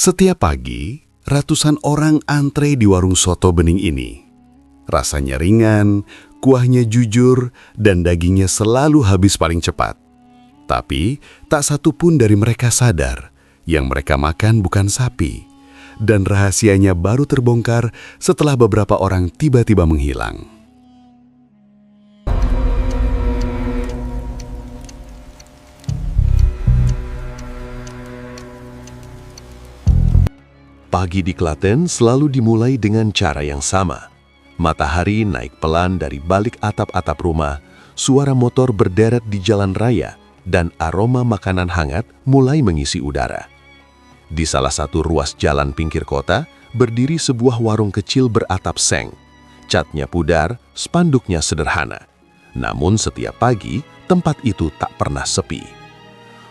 Setiap pagi, ratusan orang antre di warung soto bening ini. Rasanya ringan, kuahnya jujur, dan dagingnya selalu habis paling cepat. Tapi, tak satu pun dari mereka sadar yang mereka makan bukan sapi. Dan rahasianya baru terbongkar setelah beberapa orang tiba-tiba menghilang. Pagi di Klaten selalu dimulai dengan cara yang sama. Matahari naik pelan dari balik atap-atap rumah, suara motor berderet di jalan raya, dan aroma makanan hangat mulai mengisi udara. Di salah satu ruas jalan pinggir kota, berdiri sebuah warung kecil beratap seng. Catnya pudar, spanduknya sederhana. Namun setiap pagi, tempat itu tak pernah sepi.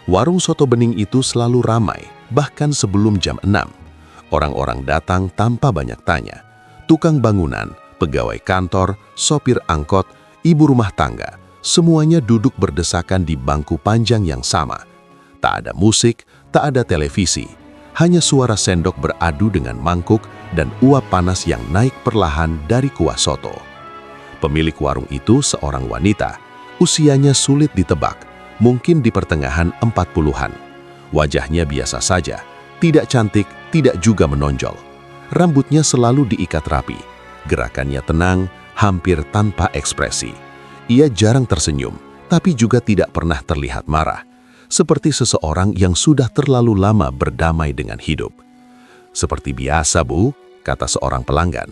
Warung soto bening itu selalu ramai, bahkan sebelum jam 6. Orang-orang datang tanpa banyak tanya. Tukang bangunan, pegawai kantor, sopir angkot, ibu rumah tangga, semuanya duduk berdesakan di bangku panjang yang sama. Tak ada musik, tak ada televisi, hanya suara sendok beradu dengan mangkuk dan uap panas yang naik perlahan dari kuah soto. Pemilik warung itu seorang wanita, usianya sulit ditebak, mungkin di pertengahan 40-an. Wajahnya biasa saja, tidak cantik, tidak juga menonjol. Rambutnya selalu diikat rapi, gerakannya tenang, hampir tanpa ekspresi. Ia jarang tersenyum, tapi juga tidak pernah terlihat marah, seperti seseorang yang sudah terlalu lama berdamai dengan hidup. "Seperti biasa, Bu," kata seorang pelanggan.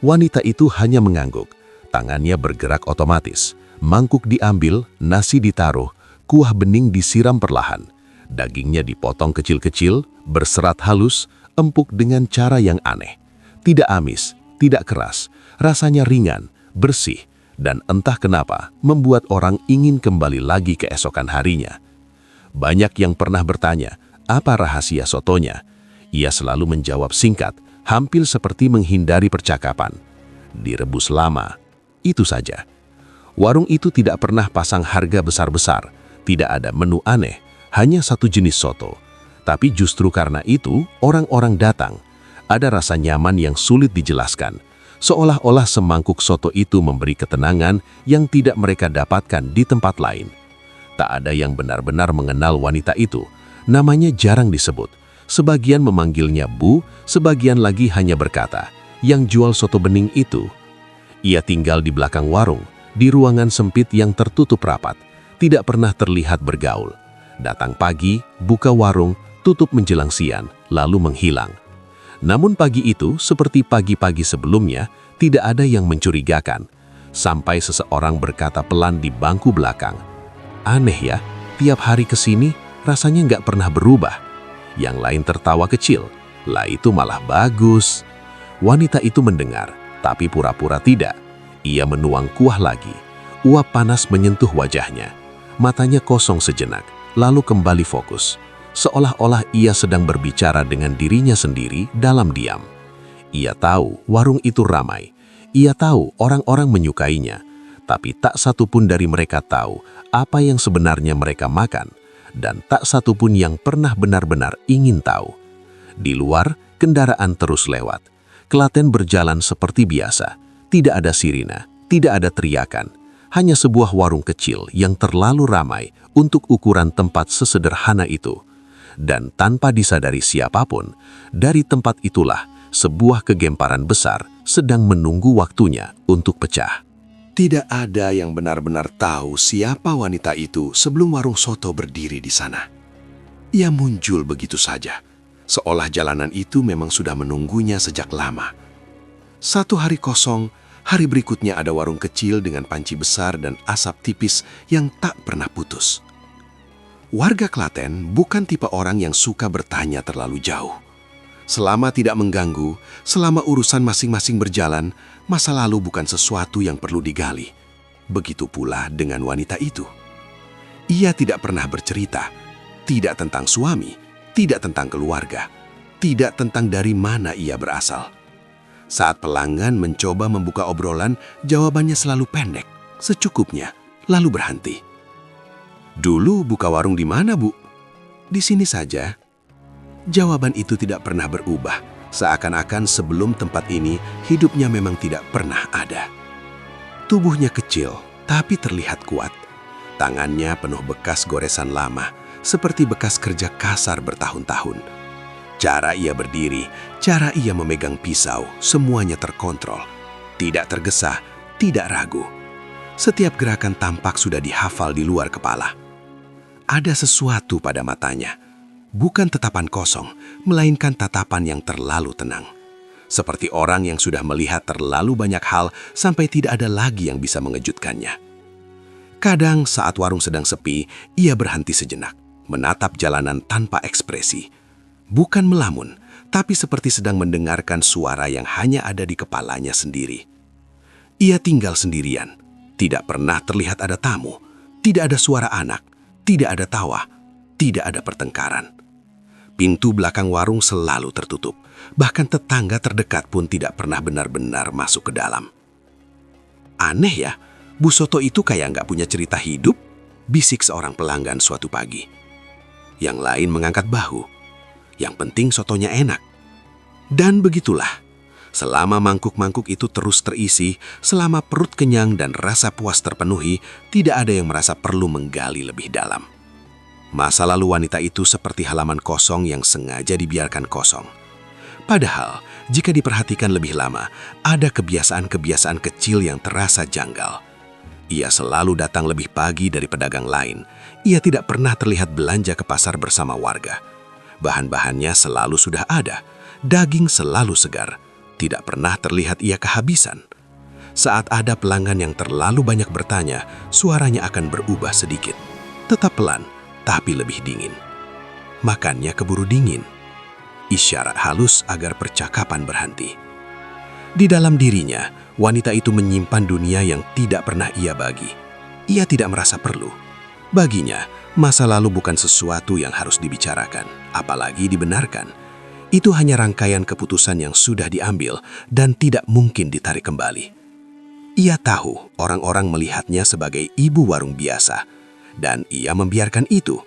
Wanita itu hanya mengangguk, tangannya bergerak otomatis. Mangkuk diambil, nasi ditaruh, kuah bening disiram perlahan. Dagingnya dipotong kecil-kecil, berserat halus, empuk dengan cara yang aneh. Tidak amis, tidak keras, rasanya ringan, bersih, dan entah kenapa membuat orang ingin kembali lagi keesokan harinya. Banyak yang pernah bertanya, apa rahasia sotonya? Ia selalu menjawab singkat, hampir seperti menghindari percakapan. Direbus lama, itu saja. Warung itu tidak pernah pasang harga besar-besar, tidak ada menu aneh, hanya satu jenis soto. Tapi justru karena itu, orang-orang datang. Ada rasa nyaman yang sulit dijelaskan. Seolah-olah semangkuk soto itu memberi ketenangan yang tidak mereka dapatkan di tempat lain. Tak ada yang benar-benar mengenal wanita itu. Namanya jarang disebut. Sebagian memanggilnya Bu, sebagian lagi hanya berkata, "Yang jual soto bening itu." Ia tinggal di belakang warung, di ruangan sempit yang tertutup rapat. Tidak pernah terlihat bergaul. Datang pagi, buka warung, tutup menjelang siang, lalu menghilang. Namun pagi itu, seperti pagi-pagi sebelumnya, tidak ada yang mencurigakan. Sampai seseorang berkata pelan di bangku belakang, "Aneh ya, tiap hari kesini rasanya nggak pernah berubah." Yang lain tertawa kecil, "Lah itu malah bagus." Wanita itu mendengar, tapi pura-pura tidak. Ia menuang kuah lagi. Uap panas menyentuh wajahnya. Matanya kosong sejenak, lalu kembali fokus. Seolah-olah ia sedang berbicara dengan dirinya sendiri dalam diam. Ia tahu warung itu ramai. Ia tahu orang-orang menyukainya. Tapi tak satu pun dari mereka tahu apa yang sebenarnya mereka makan. Dan tak satu pun yang pernah benar-benar ingin tahu. Di luar, kendaraan terus lewat. Klaten berjalan seperti biasa. Tidak ada sirine, tidak ada teriakan. Hanya sebuah warung kecil yang terlalu ramai untuk ukuran tempat sesederhana itu. Dan tanpa disadari siapapun, dari tempat itulah sebuah kegemparan besar sedang menunggu waktunya untuk pecah. Tidak ada yang benar-benar tahu siapa wanita itu sebelum warung soto berdiri di sana. Ia muncul begitu saja, seolah jalanan itu memang sudah menunggunya sejak lama. Satu hari kosong, hari berikutnya ada warung kecil dengan panci besar dan asap tipis yang tak pernah putus. Warga Klaten bukan tipe orang yang suka bertanya terlalu jauh. Selama tidak mengganggu, selama urusan masing-masing berjalan, masa lalu bukan sesuatu yang perlu digali. Begitu pula dengan wanita itu. Ia tidak pernah bercerita, tidak tentang suami, tidak tentang keluarga, tidak tentang dari mana ia berasal. Saat pelanggan mencoba membuka obrolan, jawabannya selalu pendek, secukupnya, lalu berhenti. "Dulu buka warung di mana, Bu?" "Di sini saja." Jawaban itu tidak pernah berubah, seakan-akan sebelum tempat ini hidupnya memang tidak pernah ada. Tubuhnya kecil, tapi terlihat kuat. Tangannya penuh bekas goresan lama, seperti bekas kerja kasar bertahun-tahun. Cara ia berdiri, cara ia memegang pisau, semuanya terkontrol. Tidak tergesa, tidak ragu. Setiap gerakan tampak sudah dihafal di luar kepala. Ada sesuatu pada matanya. Bukan tatapan kosong, melainkan tatapan yang terlalu tenang. Seperti orang yang sudah melihat terlalu banyak hal sampai tidak ada lagi yang bisa mengejutkannya. Kadang saat warung sedang sepi, ia berhenti sejenak, menatap jalanan tanpa ekspresi. Bukan melamun, tapi seperti sedang mendengarkan suara yang hanya ada di kepalanya sendiri. Ia tinggal sendirian, tidak pernah terlihat ada tamu, tidak ada suara anak, tidak ada tawa, tidak ada pertengkaran. Pintu belakang warung selalu tertutup, bahkan tetangga terdekat pun tidak pernah benar-benar masuk ke dalam. Aneh ya, Bu Soto itu kayak nggak punya cerita hidup, bisik seorang pelanggan suatu pagi. Yang lain mengangkat bahu, yang penting sotonya enak. Dan begitulah, selama mangkuk-mangkuk itu terus terisi, selama perut kenyang dan rasa puas terpenuhi, tidak ada yang merasa perlu menggali lebih dalam. Masa lalu wanita itu seperti halaman kosong yang sengaja dibiarkan kosong. Padahal, jika diperhatikan lebih lama, ada kebiasaan-kebiasaan kecil yang terasa janggal. Ia selalu datang lebih pagi dari pedagang lain. Ia tidak pernah terlihat belanja ke pasar bersama warga. Bahan-bahannya selalu sudah ada. Daging selalu segar. Tidak pernah terlihat ia kehabisan. Saat ada pelanggan yang terlalu banyak bertanya, suaranya akan berubah sedikit. Tetap pelan, tapi lebih dingin. Makannya keburu dingin. Isyarat halus agar percakapan berhenti. Di dalam dirinya, wanita itu menyimpan dunia yang tidak pernah ia bagi. Ia tidak merasa perlu. Baginya, masa lalu bukan sesuatu yang harus dibicarakan, apalagi dibenarkan. Itu hanya rangkaian keputusan yang sudah diambil dan tidak mungkin ditarik kembali. Ia tahu orang-orang melihatnya sebagai ibu warung biasa, dan ia membiarkan itu,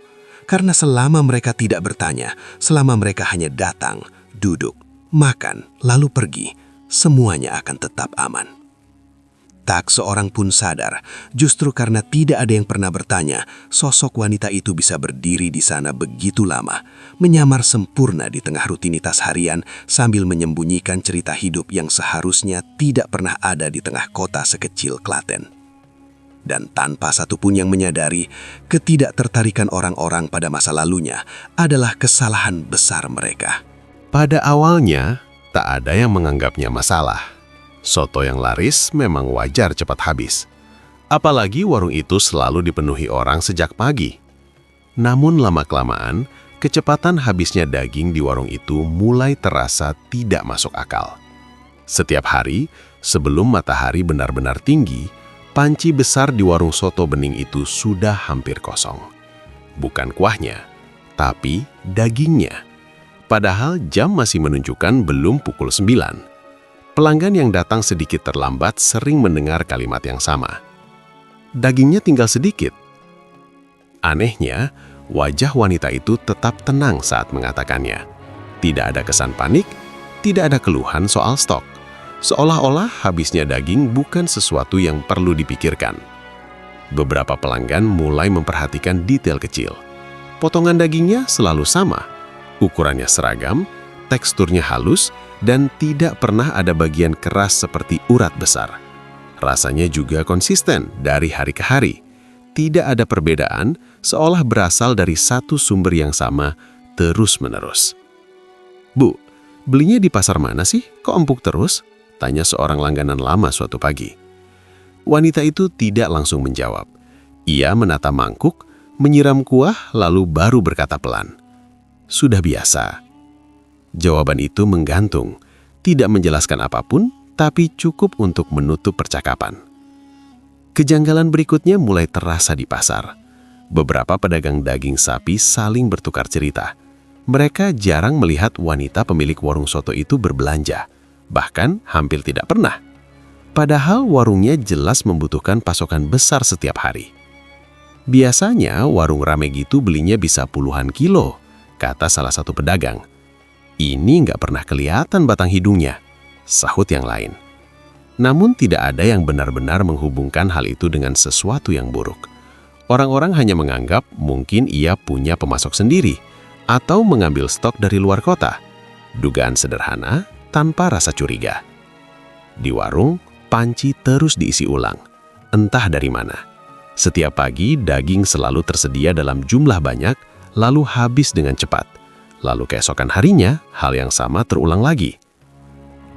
karena selama mereka tidak bertanya, selama mereka hanya datang, duduk, makan, lalu pergi, semuanya akan tetap aman. Tak seorang pun sadar, justru karena tidak ada yang pernah bertanya, sosok wanita itu bisa berdiri di sana begitu lama, menyamar sempurna di tengah rutinitas harian sambil menyembunyikan cerita hidup yang seharusnya tidak pernah ada di tengah kota sekecil Klaten. Dan tanpa satupun yang menyadari, ketidaktertarikan orang-orang pada masa lalunya adalah kesalahan besar mereka. Pada awalnya, tak ada yang menganggapnya masalah. Soto yang laris memang wajar cepat habis. Apalagi warung itu selalu dipenuhi orang sejak pagi. Namun lama-kelamaan, kecepatan habisnya daging di warung itu mulai terasa tidak masuk akal. Setiap hari, sebelum matahari benar-benar tinggi, panci besar di warung soto bening itu sudah hampir kosong. Bukan kuahnya, tapi dagingnya. Padahal jam masih menunjukkan belum pukul 9. Pelanggan yang datang sedikit terlambat sering mendengar kalimat yang sama. Dagingnya tinggal sedikit. Anehnya, wajah wanita itu tetap tenang saat mengatakannya. Tidak ada kesan panik, tidak ada keluhan soal stok. Seolah-olah habisnya daging bukan sesuatu yang perlu dipikirkan. Beberapa pelanggan mulai memperhatikan detail kecil. Potongan dagingnya selalu sama, ukurannya seragam, teksturnya halus, dan tidak pernah ada bagian keras seperti urat besar. Rasanya juga konsisten dari hari ke hari. Tidak ada perbedaan, seolah berasal dari satu sumber yang sama terus-menerus. "Bu, belinya di pasar mana sih? Kok empuk terus?" tanya seorang langganan lama suatu pagi. Wanita itu tidak langsung menjawab. Ia menata mangkuk, menyiram kuah, lalu baru berkata pelan, "Sudah biasa." Jawaban itu menggantung, tidak menjelaskan apapun, tapi cukup untuk menutup percakapan. Kejanggalan berikutnya mulai terasa di pasar. Beberapa pedagang daging sapi saling bertukar cerita. Mereka jarang melihat wanita pemilik warung soto itu berbelanja, bahkan hampir tidak pernah. Padahal warungnya jelas membutuhkan pasokan besar setiap hari. Biasanya warung rame gitu belinya bisa puluhan kilo, kata salah satu pedagang. Ini nggak pernah kelihatan batang hidungnya, sahut yang lain. Namun tidak ada yang benar-benar menghubungkan hal itu dengan sesuatu yang buruk. Orang-orang hanya menganggap mungkin ia punya pemasok sendiri atau mengambil stok dari luar kota. Dugaan sederhana tanpa rasa curiga. Di warung, panci terus diisi ulang, entah dari mana. Setiap pagi, daging selalu tersedia dalam jumlah banyak, lalu habis dengan cepat. Lalu keesokan harinya, hal yang sama terulang lagi.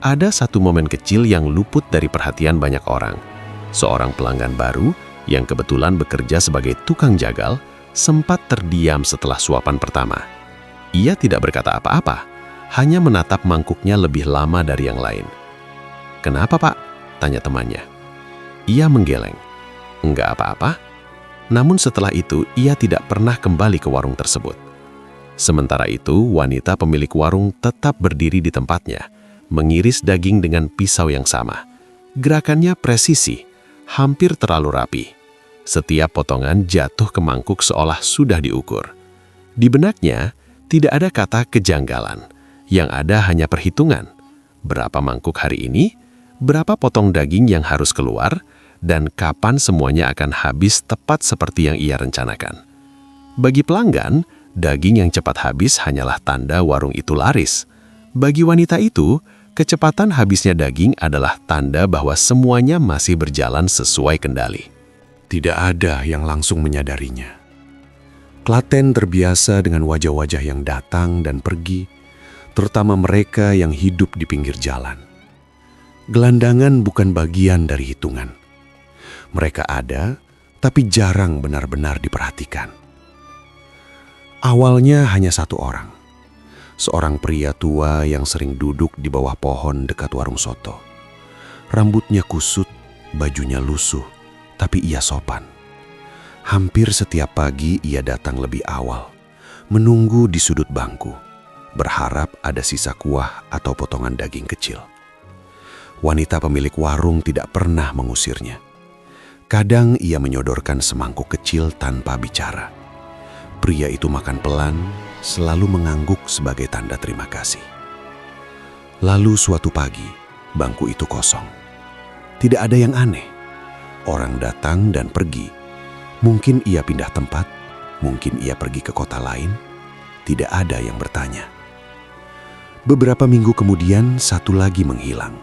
Ada satu momen kecil yang luput dari perhatian banyak orang. Seorang pelanggan baru yang kebetulan bekerja sebagai tukang jagal sempat terdiam setelah suapan pertama. Ia tidak berkata apa-apa, hanya menatap mangkuknya lebih lama dari yang lain. "Kenapa, Pak?" tanya temannya. Ia menggeleng. "Enggak apa-apa." Namun setelah itu, ia tidak pernah kembali ke warung tersebut. Sementara itu, wanita pemilik warung tetap berdiri di tempatnya, mengiris daging dengan pisau yang sama. Gerakannya presisi, hampir terlalu rapi. Setiap potongan jatuh ke mangkuk seolah sudah diukur. Di benaknya, tidak ada kata kejanggalan. Yang ada hanya perhitungan. Berapa mangkuk hari ini, berapa potong daging yang harus keluar, dan kapan semuanya akan habis tepat seperti yang ia rencanakan. Bagi pelanggan, daging yang cepat habis hanyalah tanda warung itu laris. Bagi wanita itu, kecepatan habisnya daging adalah tanda bahwa semuanya masih berjalan sesuai kendali. Tidak ada yang langsung menyadarinya. Klaten terbiasa dengan wajah-wajah yang datang dan pergi, terutama mereka yang hidup di pinggir jalan. Gelandangan bukan bagian dari hitungan. Mereka ada, tapi jarang benar-benar diperhatikan. Awalnya hanya satu orang. Seorang pria tua yang sering duduk di bawah pohon dekat warung soto. Rambutnya kusut, bajunya lusuh, tapi ia sopan. Hampir setiap pagi ia datang lebih awal, menunggu di sudut bangku, berharap ada sisa kuah atau potongan daging kecil. Wanita pemilik warung tidak pernah mengusirnya. Kadang ia menyodorkan semangkuk kecil tanpa bicara. Pria itu makan pelan, selalu mengangguk sebagai tanda terima kasih. Lalu suatu pagi, bangku itu kosong. Tidak ada yang aneh. Orang datang dan pergi. Mungkin ia pindah tempat, mungkin ia pergi ke kota lain. Tidak ada yang bertanya. Beberapa minggu kemudian, satu lagi menghilang.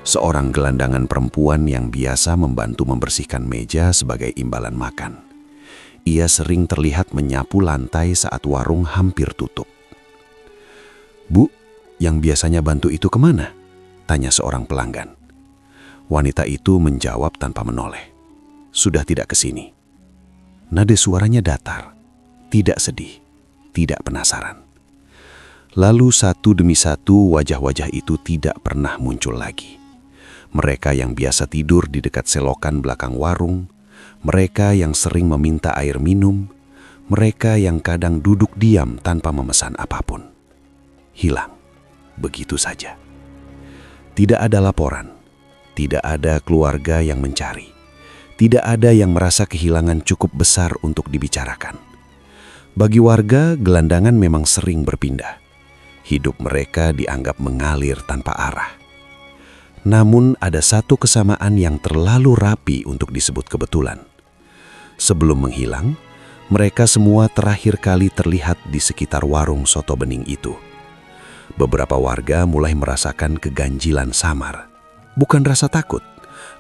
Seorang gelandangan perempuan yang biasa membantu membersihkan meja sebagai imbalan makan. Ia sering terlihat menyapu lantai saat warung hampir tutup. "Bu, yang biasanya bantu itu kemana?" tanya seorang pelanggan. Wanita itu menjawab tanpa menoleh. "Sudah tidak ke sini." Nada suaranya datar, tidak sedih, tidak penasaran. Lalu satu demi satu wajah-wajah itu tidak pernah muncul lagi. Mereka yang biasa tidur di dekat selokan belakang warung, mereka yang sering meminta air minum, mereka yang kadang duduk diam tanpa memesan apapun. Hilang, begitu saja. Tidak ada laporan, tidak ada keluarga yang mencari, tidak ada yang merasa kehilangan cukup besar untuk dibicarakan. Bagi warga, gelandangan memang sering berpindah. Hidup mereka dianggap mengalir tanpa arah. Namun ada satu kesamaan yang terlalu rapi untuk disebut kebetulan. Sebelum menghilang, mereka semua terakhir kali terlihat di sekitar warung soto bening itu. Beberapa warga mulai merasakan keganjilan samar. Bukan rasa takut,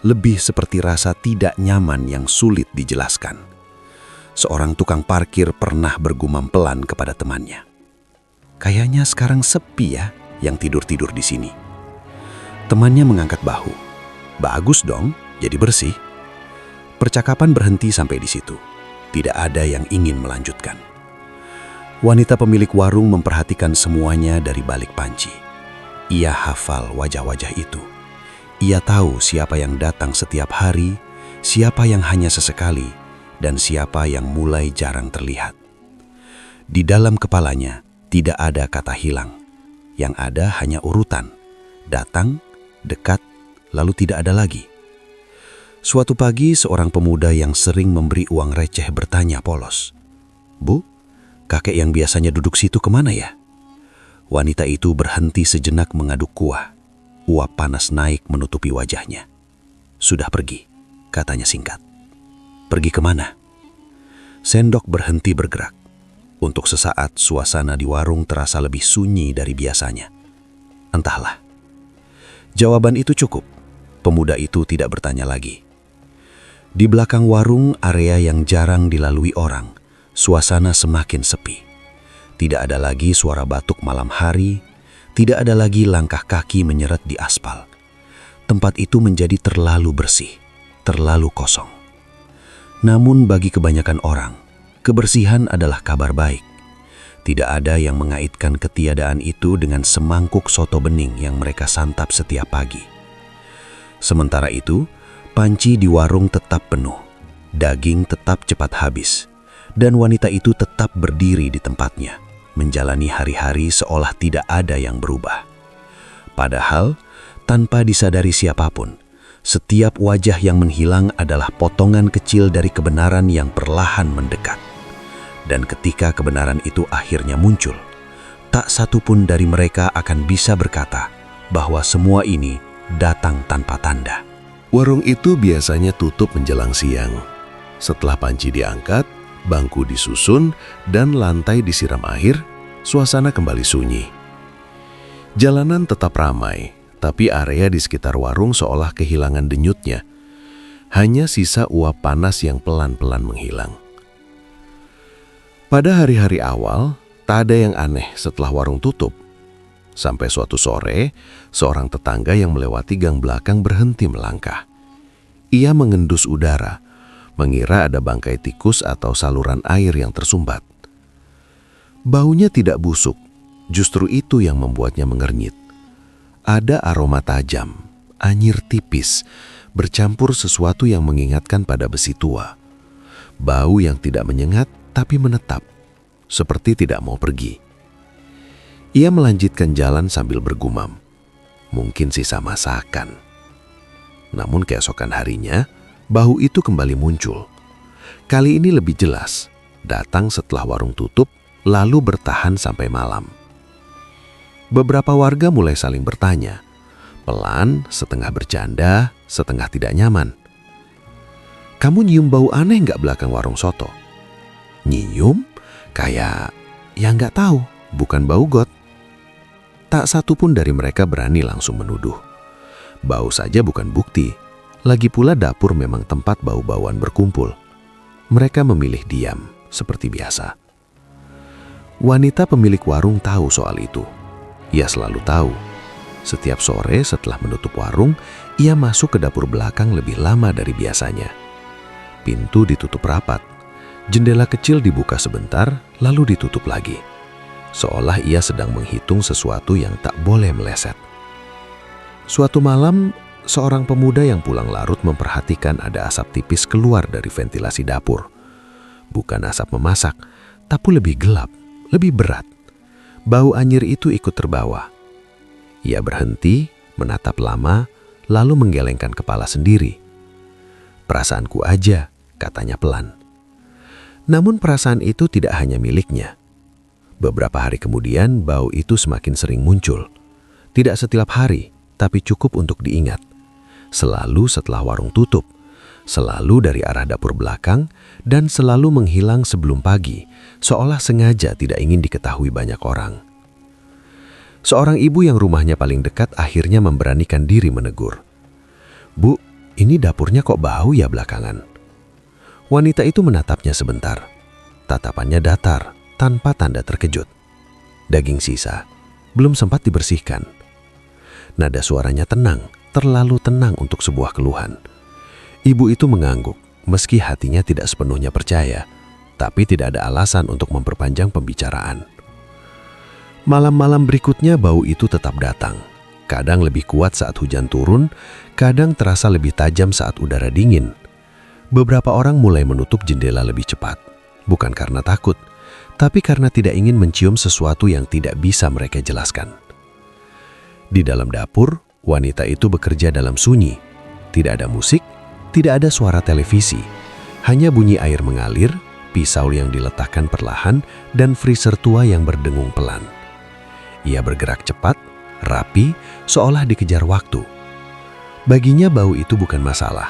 lebih seperti rasa tidak nyaman yang sulit dijelaskan. Seorang tukang parkir pernah bergumam pelan kepada temannya. "Kayaknya sekarang sepi ya yang tidur-tidur di sini." Temannya mengangkat bahu. "Bagus dong, jadi bersih." Percakapan berhenti sampai di situ. Tidak ada yang ingin melanjutkan. Wanita pemilik warung memperhatikan semuanya dari balik panci. Ia hafal wajah-wajah itu. Ia tahu siapa yang datang setiap hari, siapa yang hanya sesekali, dan siapa yang mulai jarang terlihat. Di dalam kepalanya tidak ada kata hilang. Yang ada hanya urutan. Datang, dekat, lalu tidak ada lagi. Suatu pagi, seorang pemuda yang sering memberi uang receh bertanya polos, "Bu, Kakek yang biasanya duduk situ kemana ya? Wanita itu berhenti sejenak mengaduk kuah. Uap panas naik menutupi wajahnya. Sudah pergi, katanya singkat. Pergi kemana? Sendok berhenti bergerak. Untuk sesaat suasana di warung terasa lebih sunyi dari biasanya. Entahlah. Jawaban itu cukup. Pemuda itu tidak bertanya lagi. Di belakang warung, area yang jarang dilalui orang, suasana semakin sepi. Tidak ada lagi suara batuk malam hari, tidak ada lagi langkah kaki menyeret di aspal. Tempat itu menjadi terlalu bersih, terlalu kosong. Namun bagi kebanyakan orang, kebersihan adalah kabar baik. Tidak ada yang mengaitkan ketiadaan itu dengan semangkuk soto bening yang mereka santap setiap pagi. Sementara itu, panci di warung tetap penuh, daging tetap cepat habis, dan wanita itu tetap berdiri di tempatnya, menjalani hari-hari seolah tidak ada yang berubah. Padahal, tanpa disadari siapapun, setiap wajah yang menghilang adalah potongan kecil dari kebenaran yang perlahan mendekat. Dan ketika kebenaran itu akhirnya muncul, tak satu pun dari mereka akan bisa berkata bahwa semua ini datang tanpa tanda. Warung itu biasanya tutup menjelang siang. Setelah panci diangkat, bangku disusun, dan lantai disiram air, suasana kembali sunyi. Jalanan tetap ramai, tapi area di sekitar warung seolah kehilangan denyutnya. Hanya sisa uap panas yang pelan-pelan menghilang. Pada hari-hari awal, tak ada yang aneh setelah warung tutup. Sampai suatu sore, seorang tetangga yang melewati gang belakang berhenti melangkah. Ia mengendus udara, mengira ada bangkai tikus atau saluran air yang tersumbat. Baunya tidak busuk, justru itu yang membuatnya mengernyit. Ada aroma tajam, anyir tipis, bercampur sesuatu yang mengingatkan pada besi tua. Bau yang tidak menyengat tapi menetap, seperti tidak mau pergi. Ia melanjutkan jalan sambil bergumam, mungkin sisa masakan. Namun keesokan harinya, bau itu kembali muncul. Kali ini lebih jelas, datang setelah warung tutup, lalu bertahan sampai malam. Beberapa warga mulai saling bertanya, pelan, setengah bercanda, setengah tidak nyaman. "Kamu nyium bau aneh nggak belakang warung soto?" "Nyium? Kayak, ya nggak tahu, bukan bau got." Tak satu pun dari mereka berani langsung menuduh. Bau saja bukan bukti. Lagi pula dapur memang tempat bau-bauan berkumpul. Mereka memilih diam, seperti biasa. Wanita pemilik warung tahu soal itu. Ia selalu tahu. Setiap sore setelah menutup warung, ia masuk ke dapur belakang lebih lama dari biasanya. Pintu ditutup rapat. Jendela kecil dibuka sebentar, lalu ditutup lagi. Seolah ia sedang menghitung sesuatu yang tak boleh meleset. Suatu malam, seorang pemuda yang pulang larut memperhatikan ada asap tipis keluar dari ventilasi dapur. Bukan asap memasak, tapi lebih gelap, lebih berat. Bau anyir itu ikut terbawa. Ia berhenti, menatap lama, lalu menggelengkan kepala sendiri. "Perasaanku aja," katanya pelan. Namun perasaan itu tidak hanya miliknya. Beberapa hari kemudian, bau itu semakin sering muncul. Tidak setiap hari, tapi cukup untuk diingat. Selalu setelah warung tutup, selalu dari arah dapur belakang, dan selalu menghilang sebelum pagi, seolah sengaja tidak ingin diketahui banyak orang. Seorang ibu yang rumahnya paling dekat akhirnya memberanikan diri menegur. "Bu, ini dapurnya kok bau ya belakangan?" Wanita itu menatapnya sebentar. Tatapannya datar, tanpa tanda terkejut. Daging sisa, belum sempat dibersihkan. Nada suaranya tenang, terlalu tenang untuk sebuah keluhan. Ibu itu mengangguk, meski hatinya tidak sepenuhnya percaya, tapi tidak ada alasan untuk memperpanjang pembicaraan. Malam-malam berikutnya bau itu tetap datang. Kadang lebih kuat saat hujan turun, kadang terasa lebih tajam saat udara dingin. Beberapa orang mulai menutup jendela lebih cepat, bukan karena takut, tapi karena tidak ingin mencium sesuatu yang tidak bisa mereka jelaskan. Di dalam dapur, wanita itu bekerja dalam sunyi. Tidak ada musik, tidak ada suara televisi, hanya bunyi air mengalir, pisau yang diletakkan perlahan, dan freezer tua yang berdengung pelan. Ia bergerak cepat, rapi, seolah dikejar waktu. Baginya bau itu bukan masalah.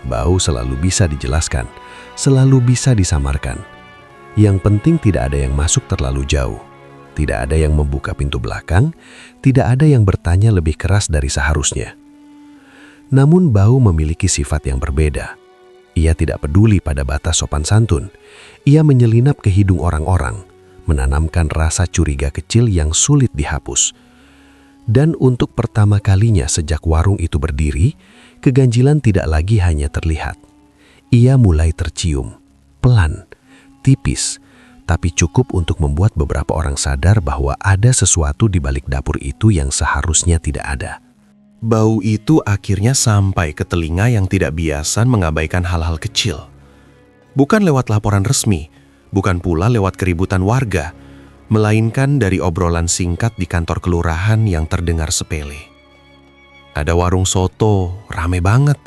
Bau selalu bisa dijelaskan, selalu bisa disamarkan. Yang penting tidak ada yang masuk terlalu jauh. Tidak ada yang membuka pintu belakang, tidak ada yang bertanya lebih keras dari seharusnya. Namun bau memiliki sifat yang berbeda. Ia tidak peduli pada batas sopan santun. Ia menyelinap ke hidung orang-orang, menanamkan rasa curiga kecil yang sulit dihapus. Dan untuk pertama kalinya sejak warung itu berdiri, keganjilan tidak lagi hanya terlihat. Ia mulai tercium, pelan, tipis, tapi cukup untuk membuat beberapa orang sadar bahwa ada sesuatu di balik dapur itu yang seharusnya tidak ada. Bau itu akhirnya sampai ke telinga yang tidak biasa mengabaikan hal-hal kecil. Bukan lewat laporan resmi, bukan pula lewat keributan warga, melainkan dari obrolan singkat di kantor kelurahan yang terdengar sepele. Ada warung soto, rame banget,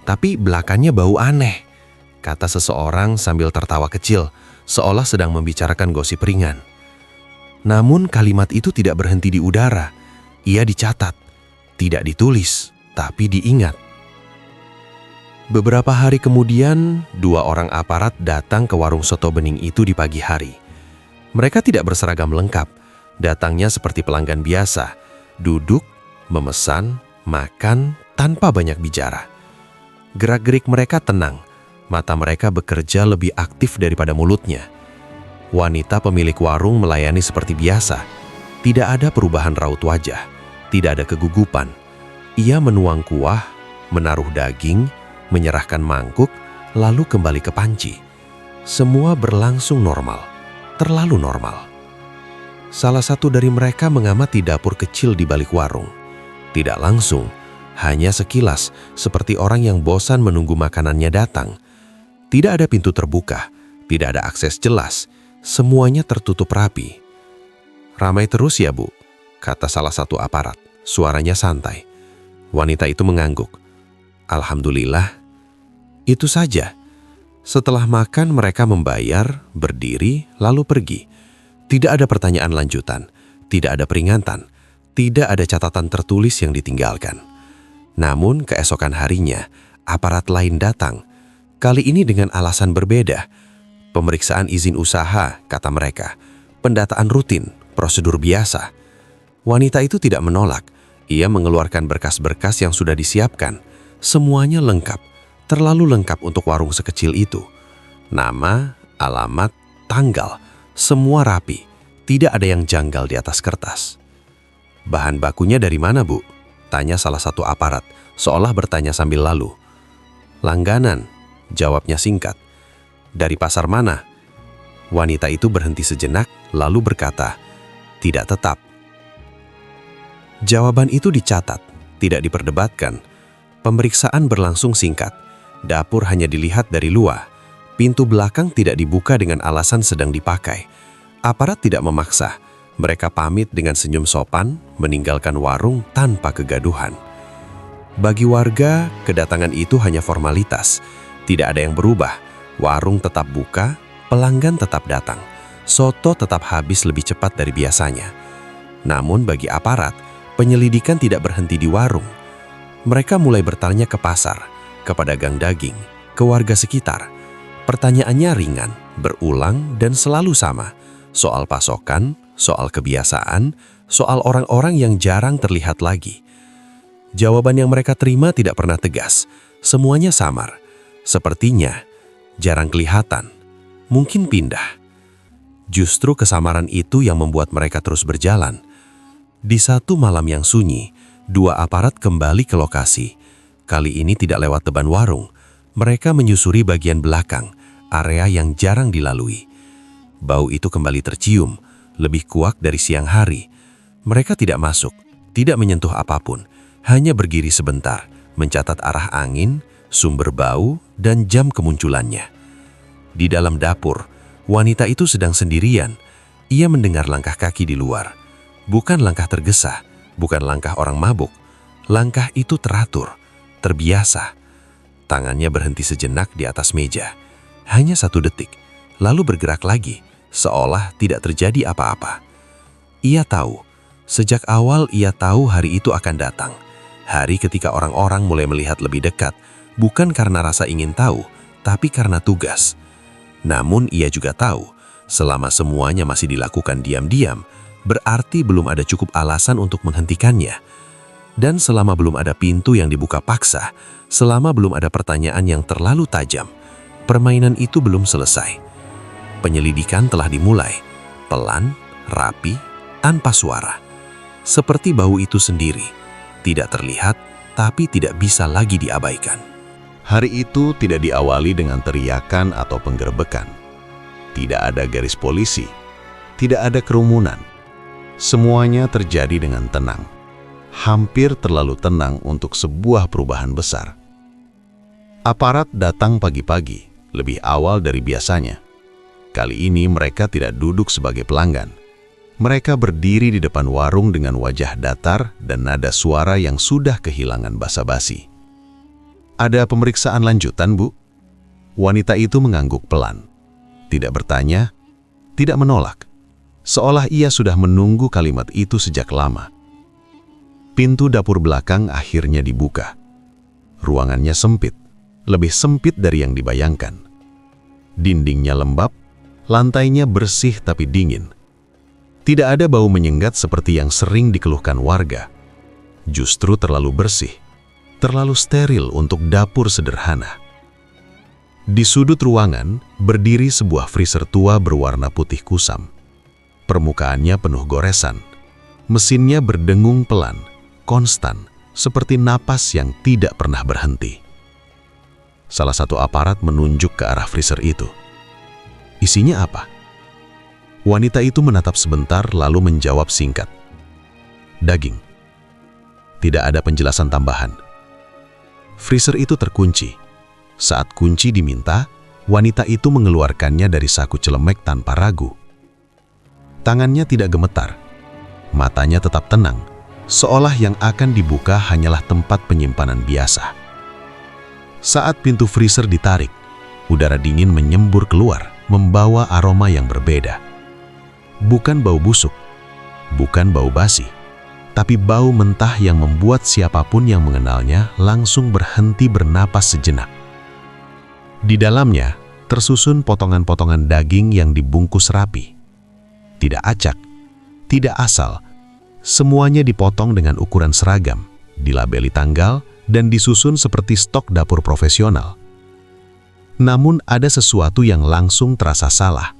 tapi belakangnya bau aneh, kata seseorang sambil tertawa kecil, seolah sedang membicarakan gosip ringan. Namun kalimat itu tidak berhenti di udara, ia dicatat, tidak ditulis, tapi diingat. Beberapa hari kemudian, 2 orang aparat datang ke warung soto bening itu di pagi hari. Mereka tidak berseragam lengkap, datangnya seperti pelanggan biasa, duduk, memesan, makan, tanpa banyak bicara. Gerak-gerik mereka tenang, mata mereka bekerja lebih aktif daripada mulutnya. Wanita pemilik warung melayani seperti biasa, tidak ada perubahan raut wajah, tidak ada kegugupan. Ia menuang kuah, menaruh daging, menyerahkan mangkuk, lalu kembali ke panci. Semua berlangsung normal. Terlalu normal. Salah satu dari mereka mengamati dapur kecil di balik warung. Tidak langsung, hanya sekilas, seperti orang yang bosan menunggu makanannya datang. Tidak ada pintu terbuka, tidak ada akses jelas, semuanya tertutup rapi. "Ramai terus ya, Bu?" kata salah satu aparat, suaranya santai. Wanita itu mengangguk. "Alhamdulillah." Itu saja. Setelah makan mereka membayar, berdiri, lalu pergi. Tidak ada pertanyaan lanjutan, tidak ada peringatan, tidak ada catatan tertulis yang ditinggalkan. Namun keesokan harinya, aparat lain datang. Kali ini dengan alasan berbeda. Pemeriksaan izin usaha, kata mereka. Pendataan rutin, prosedur biasa. Wanita itu tidak menolak. Ia mengeluarkan berkas-berkas yang sudah disiapkan. Semuanya lengkap. Terlalu lengkap untuk warung sekecil itu. Nama, alamat, tanggal, semua rapi. Tidak ada yang janggal di atas kertas. "Bahan bakunya dari mana, Bu?" tanya salah satu aparat, seolah bertanya sambil lalu. "Langganan," jawabnya singkat. "Dari pasar mana?" Wanita itu berhenti sejenak, lalu berkata, "Tidak tetap." Jawaban itu dicatat, tidak diperdebatkan. Pemeriksaan berlangsung singkat. Dapur hanya dilihat dari luar. Pintu belakang tidak dibuka dengan alasan sedang dipakai. Aparat tidak memaksa. Mereka pamit dengan senyum sopan, meninggalkan warung tanpa kegaduhan. Bagi warga, kedatangan itu hanya formalitas. Tidak ada yang berubah. Warung tetap buka, pelanggan tetap datang. Soto tetap habis lebih cepat dari biasanya. Namun bagi aparat, penyelidikan tidak berhenti di warung. Mereka mulai bertanya ke pasar, ke pedagang daging, ke warga sekitar. Pertanyaannya ringan, berulang, dan selalu sama. Soal pasokan, soal kebiasaan, soal orang-orang yang jarang terlihat lagi. Jawaban yang mereka terima tidak pernah tegas. Semuanya samar. Sepertinya jarang kelihatan. Mungkin pindah. Justru kesamaran itu yang membuat mereka terus berjalan. Di satu malam yang sunyi, 2 aparat kembali ke lokasi. Kali ini tidak lewat depan warung. Mereka menyusuri bagian belakang, area yang jarang dilalui. Bau itu kembali tercium, lebih kuat dari siang hari. Mereka tidak masuk, tidak menyentuh apapun, hanya berdiri sebentar, mencatat arah angin, sumber bau, dan jam kemunculannya. Di dalam dapur, wanita itu sedang sendirian. Ia mendengar langkah kaki di luar. Bukan langkah tergesa, bukan langkah orang mabuk. Langkah itu teratur, terbiasa. Tangannya berhenti sejenak di atas meja. Hanya 1 detik. lalu bergerak lagi, seolah tidak terjadi apa-apa. Ia tahu, sejak awal ia tahu hari itu akan datang. Hari ketika orang-orang mulai melihat lebih dekat, bukan karena rasa ingin tahu, tapi karena tugas. Namun ia juga tahu, selama semuanya masih dilakukan diam-diam, berarti belum ada cukup alasan untuk menghentikannya. Dan selama belum ada pintu yang dibuka paksa, selama belum ada pertanyaan yang terlalu tajam, permainan itu belum selesai. Penyelidikan telah dimulai, pelan, rapi, tanpa suara. Seperti bau itu sendiri, tidak terlihat, tapi tidak bisa lagi diabaikan. Hari itu tidak diawali dengan teriakan atau penggerbekan. Tidak ada garis polisi, tidak ada kerumunan. Semuanya terjadi dengan tenang. Hampir terlalu tenang untuk sebuah perubahan besar. Aparat datang pagi-pagi, lebih awal dari biasanya. Kali ini mereka tidak duduk sebagai pelanggan. Mereka berdiri di depan warung dengan wajah datar dan nada suara yang sudah kehilangan basa-basi. "Ada pemeriksaan lanjutan, Bu?" Wanita itu mengangguk pelan. Tidak bertanya, tidak menolak. Seolah ia sudah menunggu kalimat itu sejak lama. Pintu dapur belakang akhirnya dibuka. Ruangannya sempit, lebih sempit dari yang dibayangkan. Dindingnya lembab, lantainya bersih tapi dingin. Tidak ada bau menyengat seperti yang sering dikeluhkan warga. Justru terlalu bersih, terlalu steril untuk dapur sederhana. Di sudut ruangan berdiri sebuah freezer tua berwarna putih kusam. Permukaannya penuh goresan. Mesinnya berdengung pelan, konstan, seperti napas yang tidak pernah berhenti. Salah satu aparat menunjuk ke arah freezer itu. Isinya apa? Wanita itu menatap sebentar lalu menjawab singkat. "Daging." Tidak ada penjelasan tambahan. Freezer itu terkunci. Saat kunci diminta, wanita itu mengeluarkannya dari saku celemek tanpa ragu. Tangannya tidak gemetar. Matanya tetap tenang, seolah yang akan dibuka hanyalah tempat penyimpanan biasa. Saat pintu freezer ditarik, udara dingin menyembur keluar, membawa aroma yang berbeda. Bukan bau busuk, bukan bau basi, tapi bau mentah yang membuat siapapun yang mengenalnya langsung berhenti bernapas sejenak. Di dalamnya tersusun potongan-potongan daging yang dibungkus rapi. Tidak acak, tidak asal, semuanya dipotong dengan ukuran seragam, dilabeli tanggal, dan disusun seperti stok dapur profesional. Namun ada sesuatu yang langsung terasa salah.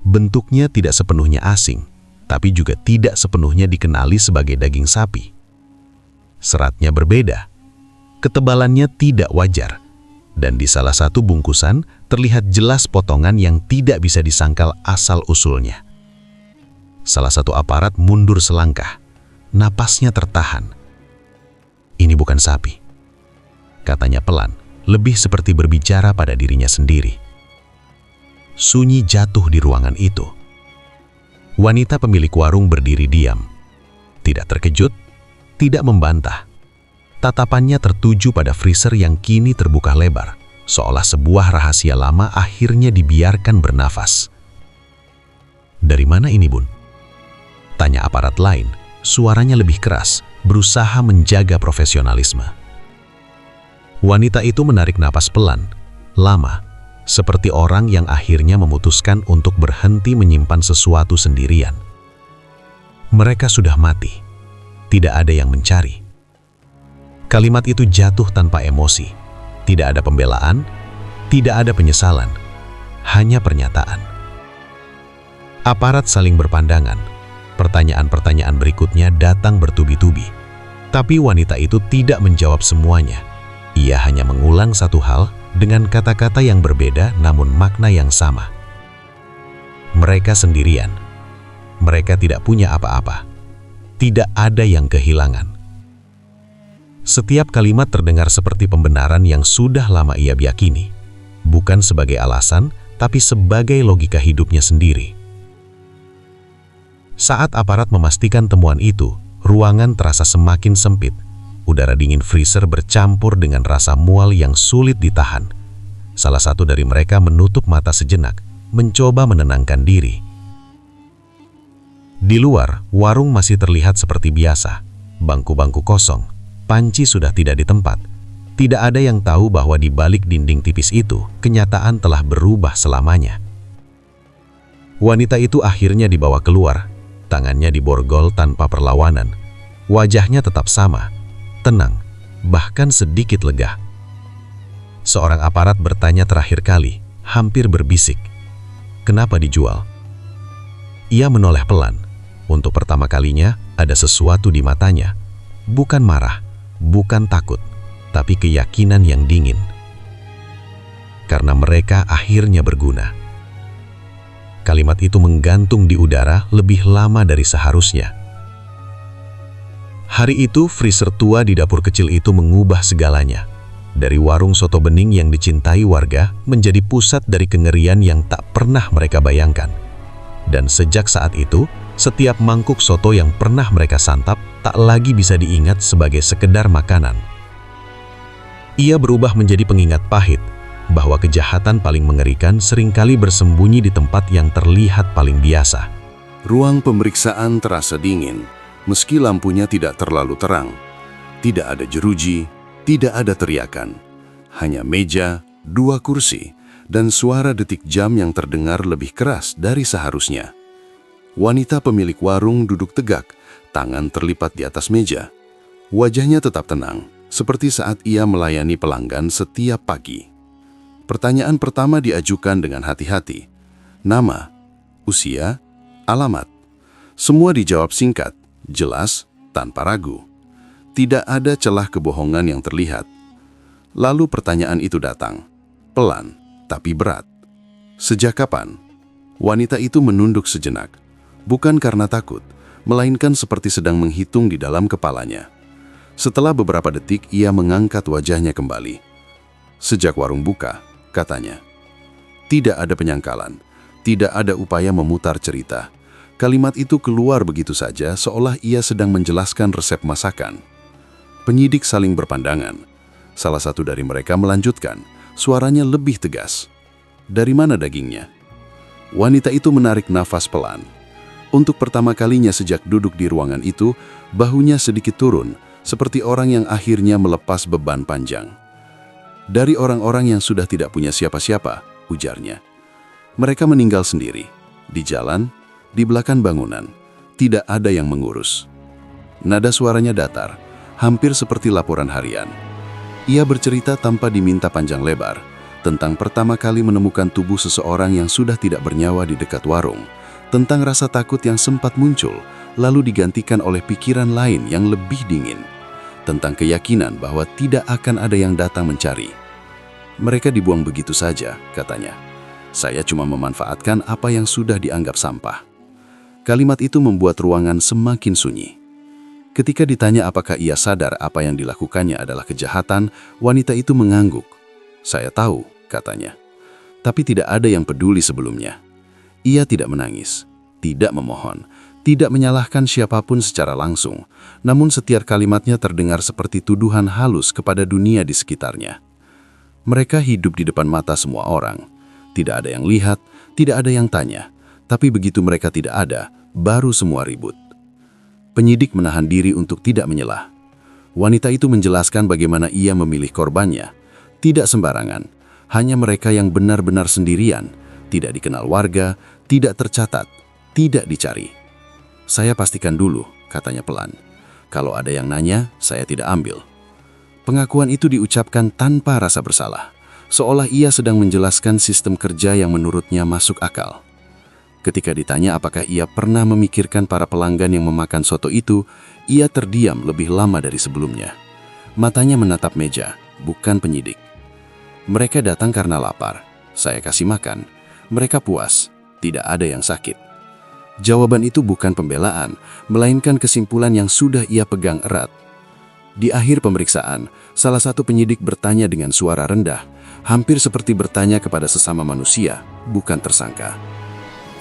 Bentuknya tidak sepenuhnya asing, tapi juga tidak sepenuhnya dikenali sebagai daging sapi. Seratnya berbeda, ketebalannya tidak wajar, dan di salah satu bungkusan terlihat jelas potongan yang tidak bisa disangkal asal-usulnya. Salah satu aparat mundur selangkah, napasnya tertahan. "Ini bukan sapi," katanya pelan, lebih seperti berbicara pada dirinya sendiri. Sunyi jatuh di ruangan itu. Wanita pemilik warung berdiri diam. Tidak terkejut, tidak membantah. Tatapannya tertuju pada freezer yang kini terbuka lebar, seolah sebuah rahasia lama akhirnya dibiarkan bernafas. "Dari mana ini, Bun?" tanya aparat lain, suaranya lebih keras, berusaha menjaga profesionalisme. Wanita itu menarik napas pelan, lama, seperti orang yang akhirnya memutuskan untuk berhenti menyimpan sesuatu sendirian. Mereka sudah mati, tidak ada yang mencari. Kalimat itu jatuh tanpa emosi, tidak ada pembelaan, tidak ada penyesalan, hanya pernyataan. Aparat saling berpandangan. Pertanyaan-pertanyaan berikutnya datang bertubi-tubi. Tapi wanita itu tidak menjawab semuanya. Ia hanya mengulang satu hal dengan kata-kata yang berbeda namun makna yang sama. Mereka sendirian. Mereka tidak punya apa-apa. Tidak ada yang kehilangan. Setiap kalimat terdengar seperti pembenaran yang sudah lama ia yakini. Bukan sebagai alasan, tapi sebagai logika hidupnya sendiri. Saat aparat memastikan temuan itu, ruangan terasa semakin sempit. Udara dingin freezer bercampur dengan rasa mual yang sulit ditahan. Salah satu dari mereka menutup mata sejenak, mencoba menenangkan diri. Di luar, warung masih terlihat seperti biasa. Bangku-bangku kosong, panci sudah tidak di tempat. Tidak ada yang tahu bahwa di balik dinding tipis itu, kenyataan telah berubah selamanya. Wanita itu akhirnya dibawa keluar, tangannya diborgol tanpa perlawanan. Wajahnya tetap sama, tenang, bahkan sedikit lega. Seorang aparat bertanya terakhir kali, hampir berbisik, "Kenapa dijual?" Ia menoleh pelan. Untuk pertama kalinya, ada sesuatu di matanya. Bukan marah, bukan takut, tapi keyakinan yang dingin. Karena mereka akhirnya berguna. Kalimat itu menggantung di udara lebih lama dari seharusnya. Hari itu, freezer tua di dapur kecil itu mengubah segalanya. Dari warung soto bening yang dicintai warga, menjadi pusat dari kengerian yang tak pernah mereka bayangkan. Dan sejak saat itu, setiap mangkuk soto yang pernah mereka santap tak lagi bisa diingat sebagai sekedar makanan. Ia berubah menjadi pengingat pahit, bahwa kejahatan paling mengerikan seringkali bersembunyi di tempat yang terlihat paling biasa. Ruang pemeriksaan terasa dingin, meski lampunya tidak terlalu terang. Tidak ada jeruji, tidak ada teriakan. Hanya meja, 2 kursi, dan suara detik jam yang terdengar lebih keras dari seharusnya. Wanita pemilik warung duduk tegak, tangan terlipat di atas meja. Wajahnya tetap tenang, seperti saat ia melayani pelanggan setiap pagi. Pertanyaan pertama diajukan dengan hati-hati. Nama, usia, alamat. Semua dijawab singkat, jelas, tanpa ragu. Tidak ada celah kebohongan yang terlihat. Lalu pertanyaan itu datang, pelan, tapi berat. Sejak kapan? Wanita itu menunduk sejenak. Bukan karena takut, melainkan seperti sedang menghitung di dalam kepalanya. Setelah beberapa detik, ia mengangkat wajahnya kembali. Sejak warung buka, katanya. Tidak ada penyangkalan, tidak ada upaya memutar cerita. Kalimat itu keluar begitu saja, seolah ia sedang menjelaskan resep masakan. Penyidik saling berpandangan. Salah satu dari mereka melanjutkan, suaranya lebih tegas. Dari mana dagingnya? Wanita itu menarik nafas pelan. Untuk pertama kalinya sejak duduk di ruangan itu, bahunya sedikit turun, seperti orang yang akhirnya melepas beban panjang. Dari orang-orang yang sudah tidak punya siapa-siapa, ujarnya. Mereka meninggal sendiri, di jalan, di belakang bangunan. Tidak ada yang mengurus. Nada suaranya datar, hampir seperti laporan harian. Ia bercerita tanpa diminta panjang lebar, tentang pertama kali menemukan tubuh seseorang yang sudah tidak bernyawa di dekat warung, tentang rasa takut yang sempat muncul, lalu digantikan oleh pikiran lain yang lebih dingin, tentang keyakinan bahwa tidak akan ada yang datang mencari. Mereka dibuang begitu saja, katanya. Saya cuma memanfaatkan apa yang sudah dianggap sampah. Kalimat itu membuat ruangan semakin sunyi. Ketika ditanya apakah ia sadar apa yang dilakukannya adalah kejahatan, wanita itu mengangguk. Saya tahu, katanya. Tapi tidak ada yang peduli sebelumnya. Ia tidak menangis, tidak memohon, tidak menyalahkan siapapun secara langsung, namun setiap kalimatnya terdengar seperti tuduhan halus kepada dunia di sekitarnya. Mereka hidup di depan mata semua orang. Tidak ada yang lihat, tidak ada yang tanya, tapi begitu mereka tidak ada, baru semua ribut. Penyidik menahan diri untuk tidak menyelah. Wanita itu menjelaskan bagaimana ia memilih korbannya. Tidak sembarangan, hanya mereka yang benar-benar sendirian, tidak dikenal warga, tidak tercatat, tidak dicari. Saya pastikan dulu, katanya pelan. Kalau ada yang nanya, saya tidak ambil. Pengakuan itu diucapkan tanpa rasa bersalah, seolah ia sedang menjelaskan sistem kerja yang menurutnya masuk akal. Ketika ditanya apakah ia pernah memikirkan para pelanggan yang memakan soto itu, ia terdiam lebih lama dari sebelumnya. Matanya menatap meja, bukan penyidik. Mereka datang karena lapar. Saya kasih makan. Mereka puas, tidak ada yang sakit. Jawaban itu bukan pembelaan, melainkan kesimpulan yang sudah ia pegang erat. Di akhir pemeriksaan, salah satu penyidik bertanya dengan suara rendah, hampir seperti bertanya kepada sesama manusia, bukan tersangka.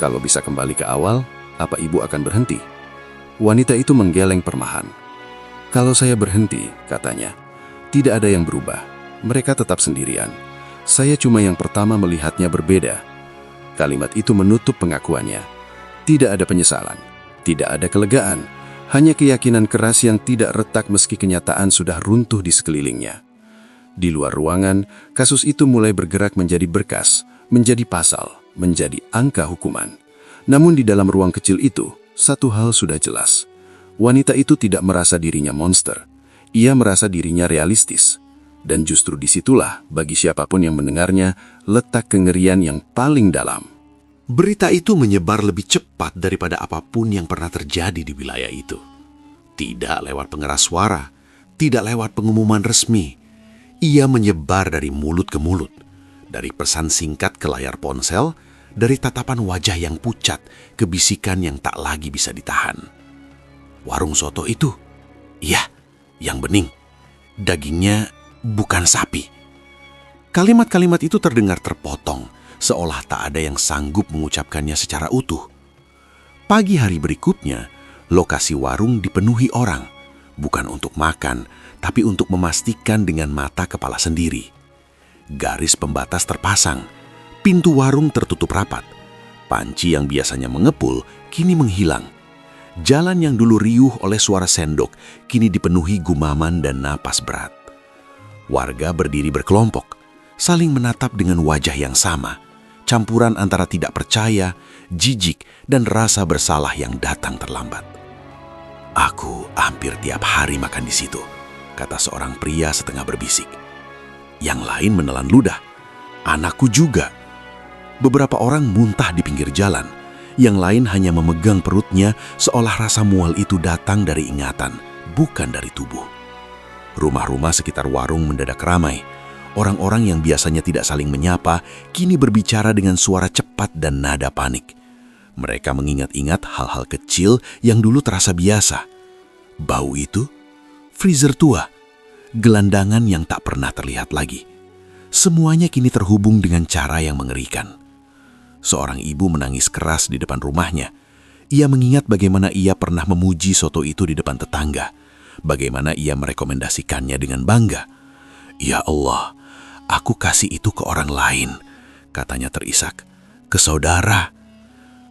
Kalau bisa kembali ke awal, apa ibu akan berhenti? Wanita itu menggeleng perlahan. Kalau saya berhenti, katanya, tidak ada yang berubah. Mereka tetap sendirian. Saya cuma yang pertama melihatnya berbeda. Kalimat itu menutup pengakuannya. Tidak ada penyesalan, tidak ada kelegaan, hanya keyakinan keras yang tidak retak meski kenyataan sudah runtuh di sekelilingnya. Di luar ruangan, kasus itu mulai bergerak menjadi berkas, menjadi pasal, menjadi angka hukuman. Namun di dalam ruang kecil itu, satu hal sudah jelas. Wanita itu tidak merasa dirinya monster. Ia merasa dirinya realistis. Dan justru disitulah, bagi siapapun yang mendengarnya, letak kengerian yang paling dalam. Berita itu menyebar lebih cepat daripada apapun yang pernah terjadi di wilayah itu. Tidak lewat pengeras suara, tidak lewat pengumuman resmi. Ia menyebar dari mulut ke mulut, dari pesan singkat ke layar ponsel, dari tatapan wajah yang pucat ke bisikan yang tak lagi bisa ditahan. Warung soto itu, iya, yang bening. Dagingnya bukan sapi. Kalimat-kalimat itu terdengar terpotong, seolah tak ada yang sanggup mengucapkannya secara utuh. Pagi hari berikutnya, lokasi warung dipenuhi orang, bukan untuk makan, tapi untuk memastikan dengan mata kepala sendiri. Garis pembatas terpasang, pintu warung tertutup rapat. Panci yang biasanya mengepul, kini menghilang. Jalan yang dulu riuh oleh suara sendok, kini dipenuhi gumaman dan napas berat. Warga berdiri berkelompok, saling menatap dengan wajah yang sama, campuran antara tidak percaya, jijik, dan rasa bersalah yang datang terlambat. "Aku hampir tiap hari makan di situ," kata seorang pria setengah berbisik. Yang lain menelan ludah. "Anakku juga." Beberapa orang muntah di pinggir jalan, yang lain hanya memegang perutnya seolah rasa mual itu datang dari ingatan, bukan dari tubuh. Rumah-rumah sekitar warung mendadak ramai. Orang-orang yang biasanya tidak saling menyapa, kini berbicara dengan suara cepat dan nada panik. Mereka mengingat-ingat hal-hal kecil yang dulu terasa biasa. Bau itu, freezer tua, gelandangan yang tak pernah terlihat lagi. Semuanya kini terhubung dengan cara yang mengerikan. Seorang ibu menangis keras di depan rumahnya. Ia mengingat bagaimana ia pernah memuji soto itu di depan tetangga. Bagaimana ia merekomendasikannya dengan bangga. "Ya Allah, aku kasih itu ke orang lain," katanya terisak. "Ke saudara."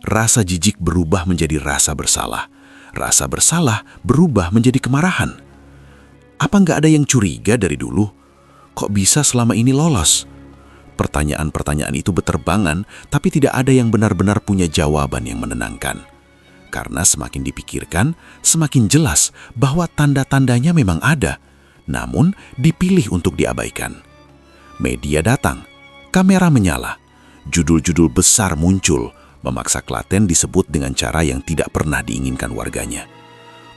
Rasa jijik berubah menjadi rasa bersalah. Rasa bersalah berubah menjadi kemarahan. Apa nggak ada yang curiga dari dulu? Kok bisa selama ini lolos? Pertanyaan-pertanyaan itu beterbangan, tapi tidak ada yang benar-benar punya jawaban yang menenangkan. Karena semakin dipikirkan, semakin jelas bahwa tanda-tandanya memang ada, namun dipilih untuk diabaikan. Media datang, kamera menyala, judul-judul besar muncul, memaksa Klaten disebut dengan cara yang tidak pernah diinginkan warganya.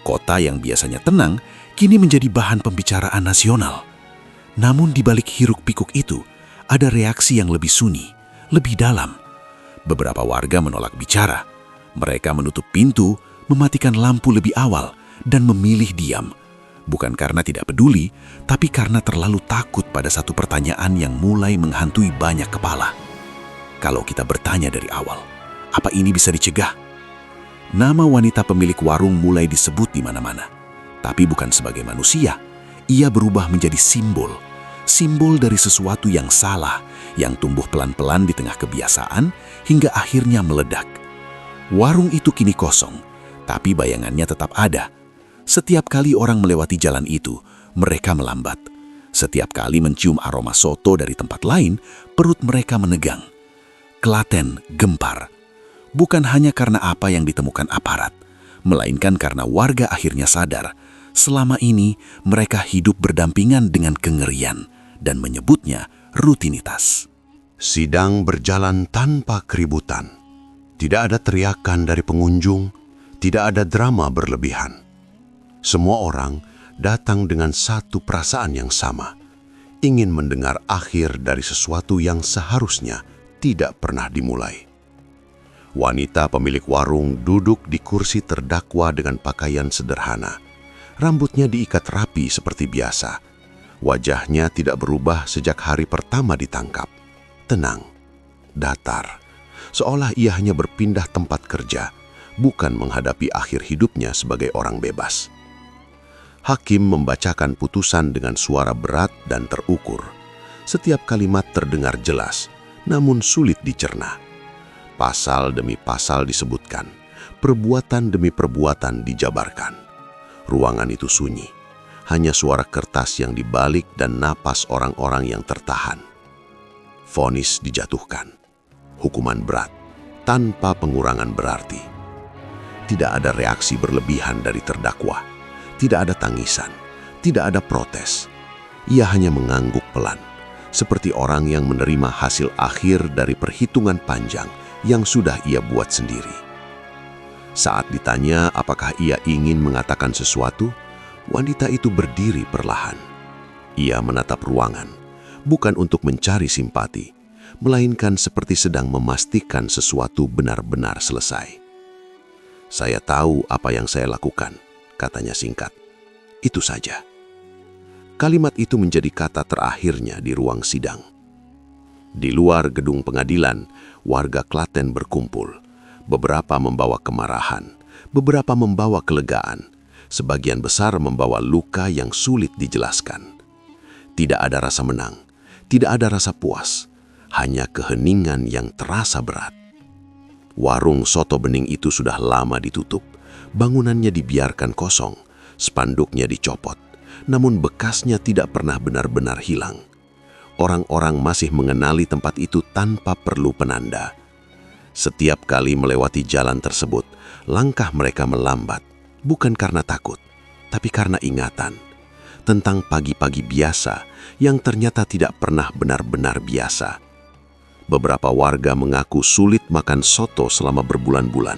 Kota yang biasanya tenang, kini menjadi bahan pembicaraan nasional. Namun di balik hiruk-pikuk itu, ada reaksi yang lebih sunyi, lebih dalam. Beberapa warga menolak bicara. Mereka menutup pintu, mematikan lampu lebih awal, dan memilih diam. Bukan karena tidak peduli, tapi karena terlalu takut pada satu pertanyaan yang mulai menghantui banyak kepala. Kalau kita bertanya dari awal, apa ini bisa dicegah? Nama wanita pemilik warung mulai disebut di mana-mana. Tapi bukan sebagai manusia, ia berubah menjadi simbol. Simbol dari sesuatu yang salah, yang tumbuh pelan-pelan di tengah kebiasaan, hingga akhirnya meledak. Warung itu kini kosong, tapi bayangannya tetap ada. Setiap kali orang melewati jalan itu, mereka melambat. Setiap kali mencium aroma soto dari tempat lain, perut mereka menegang. Klaten gempar. Bukan hanya karena apa yang ditemukan aparat, melainkan karena warga akhirnya sadar, selama ini mereka hidup berdampingan dengan kengerian dan menyebutnya rutinitas. Sidang berjalan tanpa keributan. Tidak ada teriakan dari pengunjung, tidak ada drama berlebihan. Semua orang datang dengan satu perasaan yang sama, ingin mendengar akhir dari sesuatu yang seharusnya tidak pernah dimulai. Wanita pemilik warung duduk di kursi terdakwa dengan pakaian sederhana. Rambutnya diikat rapi seperti biasa. Wajahnya tidak berubah sejak hari pertama ditangkap. Tenang, datar. Seolah ia hanya berpindah tempat kerja, bukan menghadapi akhir hidupnya sebagai orang bebas. Hakim membacakan putusan dengan suara berat dan terukur. Setiap kalimat terdengar jelas, namun sulit dicerna. Pasal demi pasal disebutkan, perbuatan demi perbuatan dijabarkan. Ruangan itu sunyi, hanya suara kertas yang dibalik dan napas orang-orang yang tertahan. Vonis dijatuhkan, hukuman berat, tanpa pengurangan berarti. Tidak ada reaksi berlebihan dari terdakwa, tidak ada tangisan, tidak ada protes. Ia hanya mengangguk pelan, seperti orang yang menerima hasil akhir dari perhitungan panjang yang sudah ia buat sendiri. Saat ditanya apakah ia ingin mengatakan sesuatu, wanita itu berdiri perlahan. Ia menatap ruangan, bukan untuk mencari simpati, melainkan seperti sedang memastikan sesuatu benar-benar selesai. "Saya tahu apa yang saya lakukan," katanya singkat. "Itu saja." Kalimat itu menjadi kata terakhirnya di ruang sidang. Di luar gedung pengadilan, warga Klaten berkumpul. Beberapa membawa kemarahan, beberapa membawa kelegaan, sebagian besar membawa luka yang sulit dijelaskan. Tidak ada rasa menang, tidak ada rasa puas, hanya keheningan yang terasa berat. Warung soto bening itu sudah lama ditutup, bangunannya dibiarkan kosong, spanduknya dicopot, namun bekasnya tidak pernah benar-benar hilang. Orang-orang masih mengenali tempat itu tanpa perlu penanda. Setiap kali melewati jalan tersebut, langkah mereka melambat, bukan karena takut, tapi karena ingatan tentang pagi-pagi biasa yang ternyata tidak pernah benar-benar biasa. Beberapa warga mengaku sulit makan soto selama berbulan-bulan.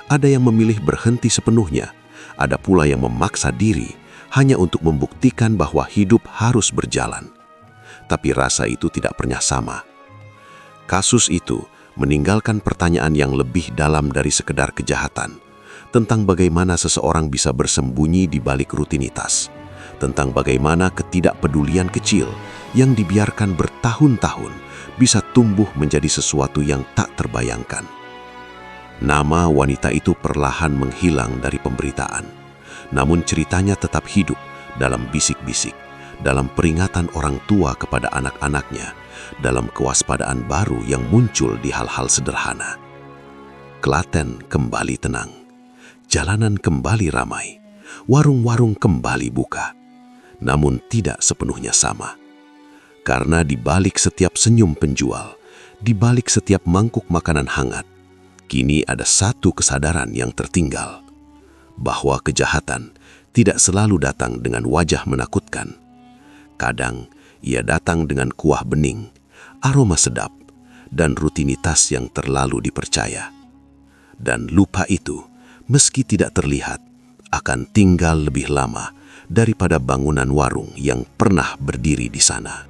Ada yang memilih berhenti sepenuhnya, ada pula yang memaksa diri hanya untuk membuktikan bahwa hidup harus berjalan. Tapi rasa itu tidak pernah sama. Kasus itu meninggalkan pertanyaan yang lebih dalam dari sekedar kejahatan, tentang bagaimana seseorang bisa bersembunyi di balik rutinitas, tentang bagaimana ketidakpedulian kecil yang dibiarkan bertahun-tahun bisa tumbuh menjadi sesuatu yang tak terbayangkan. Nama wanita itu perlahan menghilang dari pemberitaan, namun ceritanya tetap hidup dalam bisik-bisik, dalam peringatan orang tua kepada anak-anaknya, dalam kewaspadaan baru yang muncul di hal-hal sederhana. Klaten kembali tenang, jalanan kembali ramai, warung-warung kembali buka, namun tidak sepenuhnya sama. Karena di balik setiap senyum penjual, di balik setiap mangkuk makanan hangat, kini ada satu kesadaran yang tertinggal, bahwa kejahatan tidak selalu datang dengan wajah menakutkan. Kadang ia datang dengan kuah bening, aroma sedap, dan rutinitas yang terlalu dipercaya. Dan lupa itu, meski tidak terlihat, akan tinggal lebih lama daripada bangunan warung yang pernah berdiri di sana.